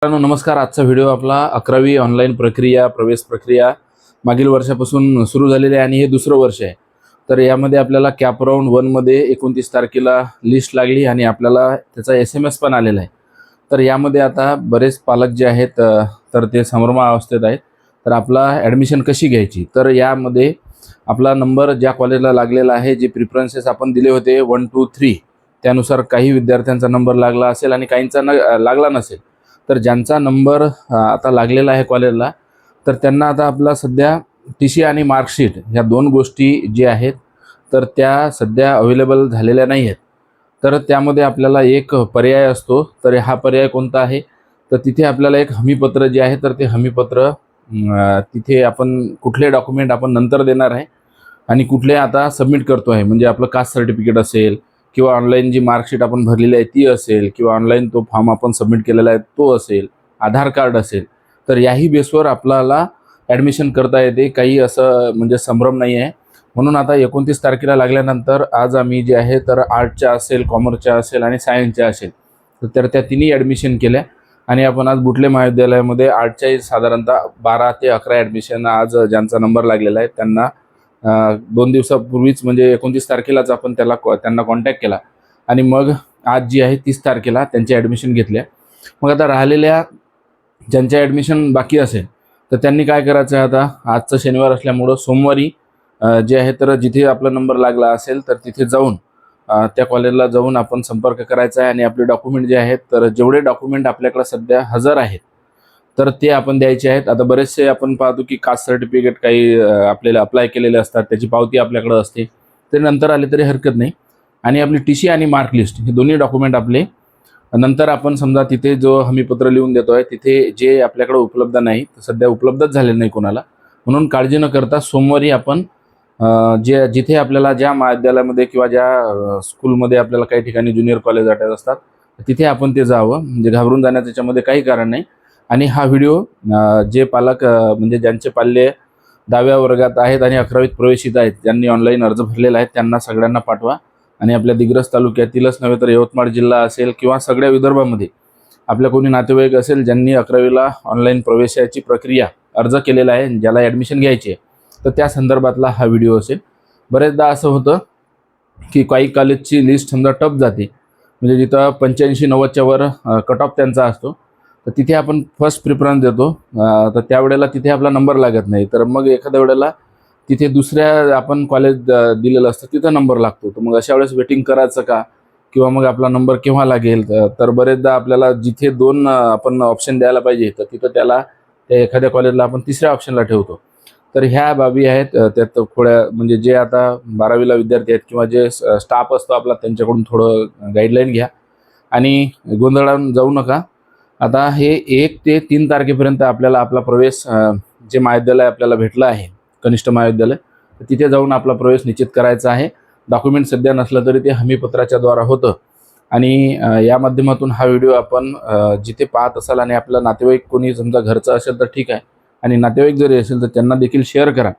मित्रांनो नमस्कार। आजचा व्हिडिओ आपला 11वी ऑनलाईन प्रक्रिया प्रवेश प्रक्रिया मागील वर्षापासून सुरू झालेली आहे आणि हे दुसरं वर्ष आहे। तर यामध्ये आपल्याला कॅप राऊंड 1 मध्ये 29 तारखेला लिस्ट लागली आणि आपल्याला त्याचा SMS पण आलेला आहे। तर यामध्ये आता बरेच पालक जे आहेत तर ते संभ्रमावस्थेत आहेत। तर आपला ॲडमिशन कशी घ्यायची, तर यामध्ये आपला नंबर ज्या कॉलेजला लागलेला आहे, जे प्रिफरन्सेस आपण दिले होते 1 2 3 त्यानुसार काही विद्यार्थ्यांचा नंबर लागला असेल आणि काहींचा लागला नसेल। तर ज्यांचा नंबर आता लागलेला आहे कॉलेजला, तर त्यांना आता आपला सध्या TC आणि मार्कशीट ह्या दोन गोष्टी जे आहेत तर त्या सध्या अवेलेबल झालेल्या नाही आहेत। तर त्यामध्ये आपल्याला एक पर्याय असतो। तर हा पर्याय कोणता आहे, तर तिथे आपल्याला एक हमीपत्र जे आहे तर ते हमीपत्र तिथे आपण कुठले डॉक्युमेंट आपण नंतर देणार आहे आणि कुठले आता सबमिट करतो आहे, म्हणजे आपलं कास्ट सर्टिफिकेट असेल किंवा ऑनलाईन जी मार्कशीट आपण भरलेली आहे ती असेल किंवा ऑनलाईन तो फॉर्म आपण सबमिट केलेला आहे तो असेल, आधार कार्ड असेल, तर याही बेसवर आपल्याला ॲडमिशन करता येते। काही असं म्हणजे संभ्रम नाही आहे। म्हणून आता 29 तारखेला लागल्यानंतर आज आम्ही जे आहे तर आर्टच्या असेल, कॉमर्सच्या असेल आणि सायन्सच्या असेल तर त्या तिन्ही ॲडमिशन केल्या आणि आपण आज बुटले महाविद्यालयामध्ये आर्टच्याही साधारणतः 12 ते 11 ॲडमिशन आज ज्यांचा नंबर लागलेला आहे त्यांना 2 दिवसापूर्वीच म्हणजे 29 तारखेलाच आपण त्यांना कॉन्टॅक्ट केला आणि मग आज जी आहे 30 तारखेला त्यांचे ॲडमिशन घेतल्या। मग आता राहिलेल्या ज्यांच्या ॲडमिशन बाकी असेल तर त्यांनी काय करायचं आहे, आता आजचं शनिवार असल्यामुळं सोमवारी जे आहे तर जिथे आपला नंबर लागला असेल तर तिथे जाऊन त्या कॉलेजला जाऊन आपण संपर्क करायचा आहे आणि आपले डॉक्युमेंट जे आहेत तर जेवढे डॉक्युमेंट आपल्याकडे सध्या हजर आहेत तर ते आपण द्यायचे आहेत। आता बरेचसे आपण पाहतो की कास्ट सर्टिफिकेट काही आपल्याला अप्लाय केलेले असतात, त्याची पावती आपल्याकडे असते, ते नंतर आले तरी हरकत नाही। आणि आपली TC आणि मार्क लिस्ट हे दोन्ही डॉक्युमेंट आपले नंतर आपण समजा तिथे जो हमीपत्र लिहून देतो आहे तिथे जे आपल्याकडे उपलब्ध नाही, सध्या उपलब्धच झालेलं नाही कोणाला, म्हणून काळजी न करता सोमवारी आपण जिथे आपल्याला ज्या महाविद्यालयामध्ये किंवा ज्या स्कूलमध्ये आपल्याला काही ठिकाणी ज्युनियर कॉलेज अटॅच असतात तिथे आपण ते जावं, म्हणजे घाबरून जाण्याचं त्याच्यामध्ये काही कारण नाही। आणि हा व्हिडिओ जे पालक म्हणजे ज्यांचे पाल्य 10व्या वर्गात आहेत आणि 11वीत प्रवेशित आहेत, ज्यांनी ऑनलाईन अर्ज भरलेला आहे त्यांना सगळ्यांना पाठवा आणि आपल्या दिग्रस तालुक्यातीलच नव्हे तर यवतमाळ जिल्हा असेल किंवा सगळ्या विदर्भामध्ये आपल्या कोणी नातेवाईक असेल ज्यांनी 11वीला ऑनलाईन प्रवेशाची प्रक्रिया अर्ज केलेला आहे, ज्याला ॲडमिशन घ्यायची आहे, तर त्या संदर्भातला हा व्हिडिओ असेल। बरेचदा असं होतं की काही कॉलेजची लिस्ट समजा टप जाते, म्हणजे जिथं 85-90च्या वर कट ऑफ त्यांचा असतो, तर तिथे आपण फर्स्ट प्रिफरन्स देतो, तर त्यावेळेला तिथे आपला नंबर लागत नाही, तर मग एखाद्या वेळेला तिथे दुसऱ्या आपण कॉलेज दिलेलं असतं तिथं नंबर लागतो। तर मग अशा वेळेस वेटिंग करायचं का, किंवा मग आपला नंबर केव्हा लागेल, तर बरेचदा आपल्याला जिथे 2 आपण ऑप्शन द्यायला पाहिजे तर तिथं त्या एखाद्या कॉलेजला आपण तिसऱ्या ऑप्शनला ठेवतो। तर ह्या बाबी आहेत त्यात थोड्या, म्हणजे जे आता 12वीला विद्यार्थी आहेत किंवा जे स्टाफ असतो आपला त्यांच्याकडून थोडं गाईडलाईन घ्या आणि गोंधळात जाऊ नका। आता हे 1 ते 3 तारखेपर्यंत आपल्याला आपला प्रवेश जे महाविद्यालय आपल्याला भेटलं आहे कनिष्ठ महाविद्यालय, तर तिथे जाऊन आपला प्रवेश निश्चित करायचा आहे। डॉक्युमेंट सध्या नसलं तरी ते हमीपत्राच्या द्वारा होतं आणि या माध्यमातून हा व्हिडिओ आपण जिथे पाहत असाल आणि आपला नातेवाईक कोणी समजा घरचं असेल तर ठीक आहे, आणि नातेवाईक जरी असेल तर त्यांना देखील शेअर करा,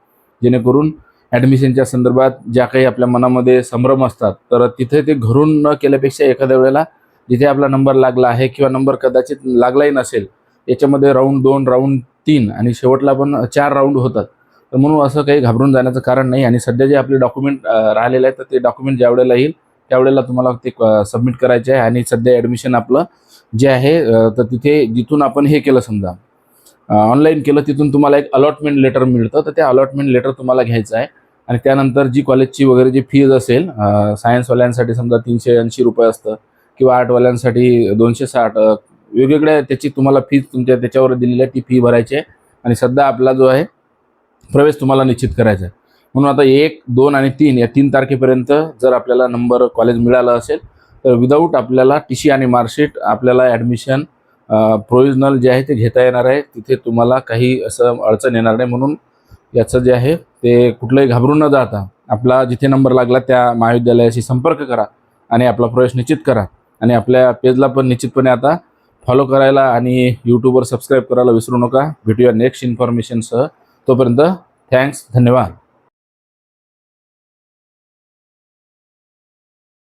जेणेकरून ॲडमिशनच्या संदर्भात ज्या काही आपल्या मनामध्ये संभ्रम असतात तर तिथे ते घरून न केल्यापेक्षा एखाद्या वेळेला जिथे आपला नंबर लागला आहे किंवा नंबर कदाचित लागलाही नसेल, याच्यामध्ये राऊंड 2 राऊंड 3 आणि शेवटला पण 4 राऊंड होतात, तर म्हणून असं काही घाबरून जाण्याचं कारण नाही। आणि सध्या जे आपले डॉक्युमेंट राहिलेले आहेत तर ते डॉक्युमेंट ज्यावेळेला येईल त्यावेळेला तुम्हाला ते सबमिट करायचे आहे। आणि सध्या ॲडमिशन आपलं जे आहे तर तिथे जिथून आपण हे केलं समजा ऑनलाईन केलं तिथून तुम्हाला एक अलॉटमेंट लेटर मिळतं, तर त्या अलॉटमेंट लेटर तुम्हाला घ्यायचं आहे आणि त्यानंतर जी कॉलेजची वगैरे जी फीज असेल, सायन्सवाल्यांसाठी समजा 380 रुपये असतं किंवा आर्टवाल्यांसाठी 260, वेगवेगळ्या त्याची तुम्हाला फीज तुमच्या त्याच्यावर दिलेली आहे ती फी भरायची आहे आणि सध्या आपला जो आहे प्रवेश तुम्हाला निश्चित करायचा आहे। म्हणून आता 1, 2 आणि 3 या 3 तारखेपर्यंत जर आपल्याला नंबर कॉलेज मिळालं असेल तर विदाऊट आपल्याला TC आणि मार्कशीट आपल्याला ॲडमिशन प्रोविजनल जे आहे ते घेता येणार आहे, तिथे तुम्हाला काही असं अडचण येणार नाही। म्हणून याचं जे आहे ते कुठलंही घाबरून न जाता आपला जिथे नंबर लागला त्या महाविद्यालयाशी संपर्क करा आणि आपला प्रवेश निश्चित करा आणि आपल्या पेजला पण निश्चितपणे आता फॉलो करायला आणि यूट्यूबवर सबस्क्राईब करायला विसरू नका। भेटूया नेक्स्ट इन्फॉर्मेशनसह, तोपर्यंत थँक्स, धन्यवाद।